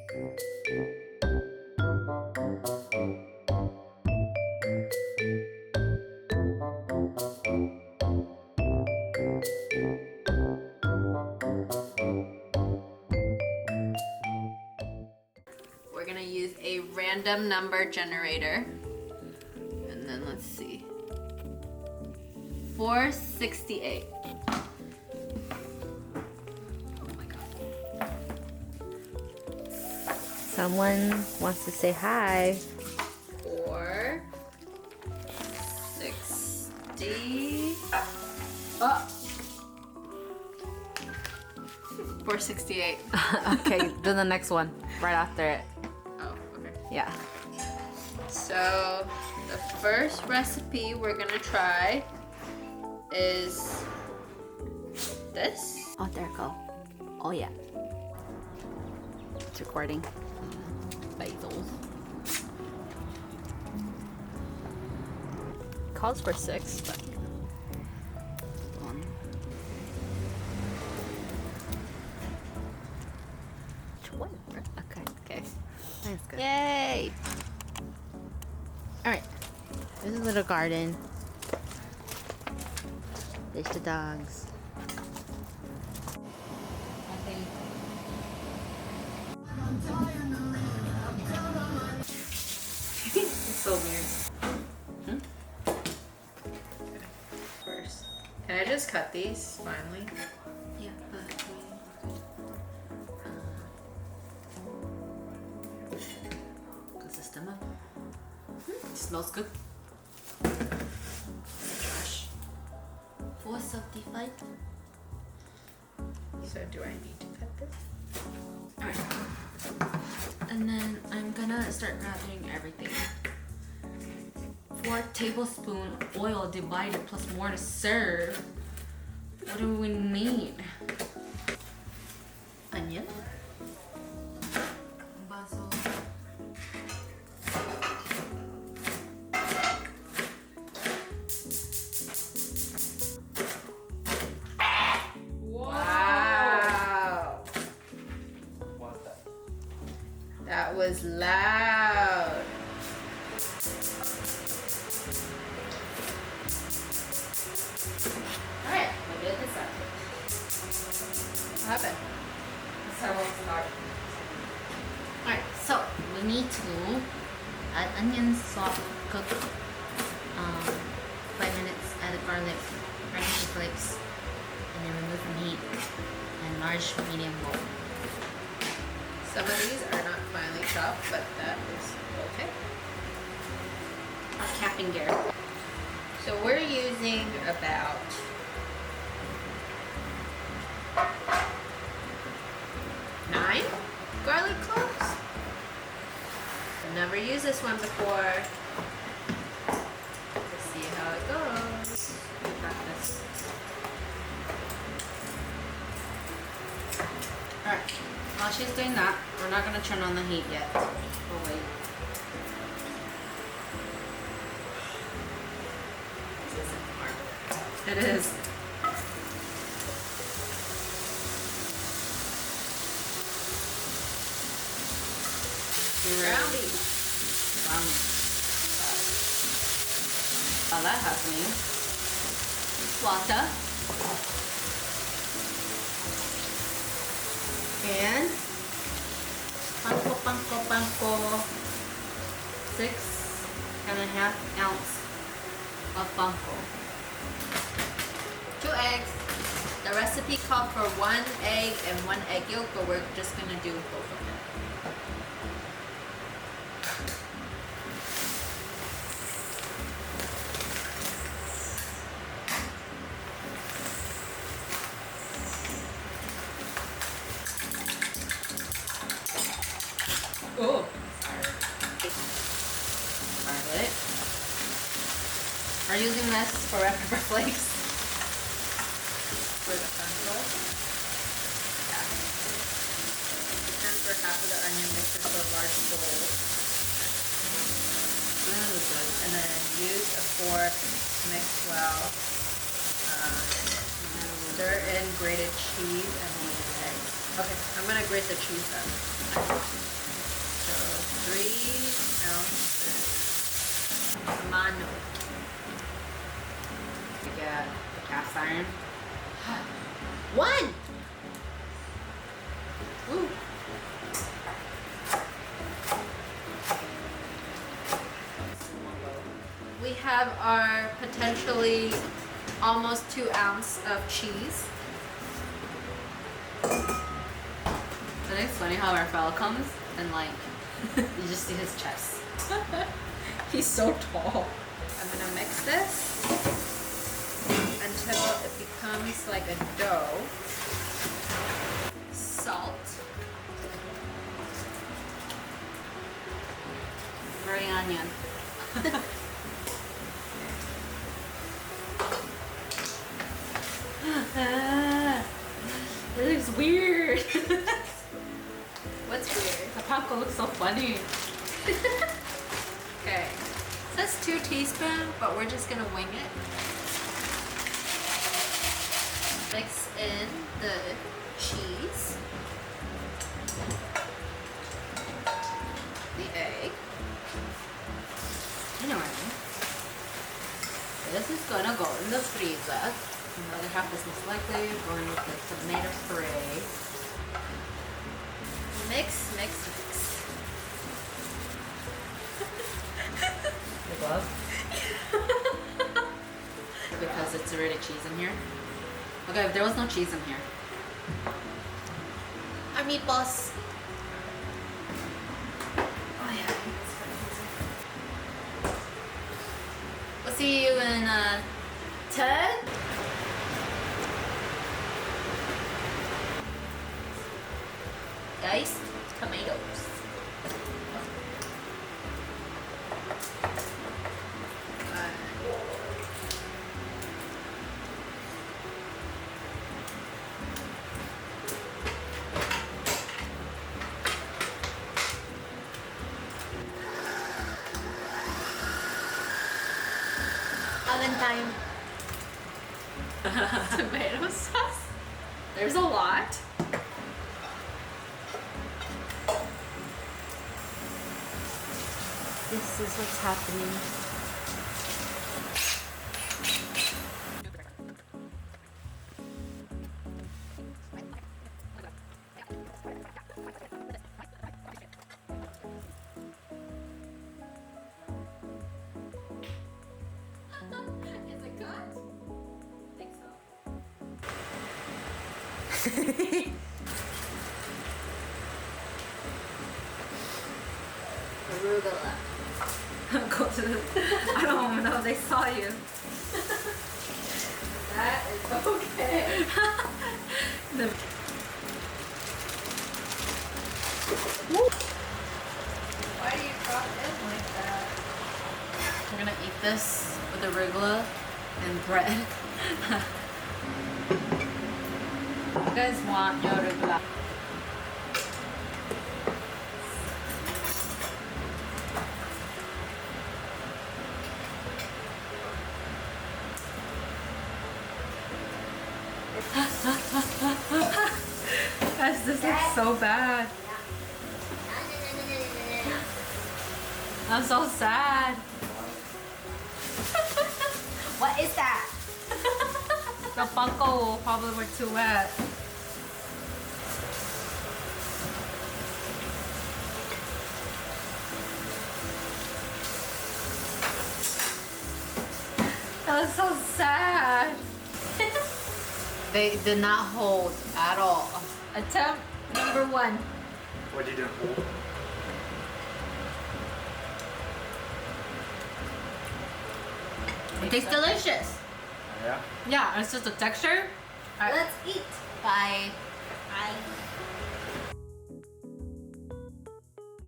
We're gonna use a random number generator. And then let's see. 468. Oh my god. Someone wants to say hi. 460. Oh. 468. Okay, do the next one right after it. Oh, okay. Yeah. So the first recipe we're gonna try is this. Oh, there it go. Oh yeah. It's recording. Basil. Calls for 6, but okay. That's good. Yay! Alright. There's a little garden. There's the dogs. It's so weird. First. Can I just cut these finally? Yeah. Good system up. Smells good. Trash. 475. So do I need to cut this? Alright. And then I'm gonna start grabbing everything. 4 tablespoons oil divided plus more to serve. What do we need? Onion. Basil. Wow. What's that? That was loud. Alright, we'll do this up. What happened? Alright, so we need to add onion, salt, cook 5 minutes, add the garlic, onion flakes, and then remove the meat and large medium bowl. Some of these are not finely chopped, but that is okay. Our capping gear. So we're using about 9 garlic cloves. I've never used this one before. Let's see how it goes. We got this. Alright, while she's doing that, we're not going to turn on the heat yet. We'll wait. This isn't hard. It is. Brownie. Brownie. While that's happening, water. And panko 6.5 ounce of panko. 2 eggs. The recipe called for 1 egg and 1 egg yolk, but we're just gonna do both of them. Oh. Garlic. We're using this for red pepper flakes. For the panko. Yeah. Transfer half of the onion mix into a large bowl. Really good. And then use a fork to mix well. Stir in grated cheese and the eggs. Okay, I'm gonna grate the cheese then. Romano. We get the cast iron. One! Woo! We have our potentially almost 2 ounce of cheese. I think it's funny how Raphael comes and like you just see his chest. He's so tall. I'm gonna mix this until it becomes like a dough. Salt. Green onion. It looks weird. What's weird? The taco looks so funny. Okay. It says 2 teaspoons, but we're just gonna wing it. Mix in the cheese, the egg. Anyway, this is gonna go in the freezer. The other half is most likely going with the tomato puree. Mix, mix, mix. The glove? Because it's already cheese in here. Okay, if there was no cheese in here. Our meatballs. Oh yeah. We'll see you in 10. Diced tomatoes. Oven time. Tomato sauce. There's a lot. This is what's happening. Is it good? I think so. Arugula. Go to the, I don't even know, they saw you. That is okay. The- Why do you drop in like that? We're gonna eat this with arugula and bread. You guys want your arugula? Guys, this looks so bad. I'm so sad. What is that? The panko probably were too wet. That was so sad. They did not hold at all. Attempt number 1. What did you do? It tastes delicious. Yeah? Yeah, it's just the texture. Let's eat. Bye. Bye.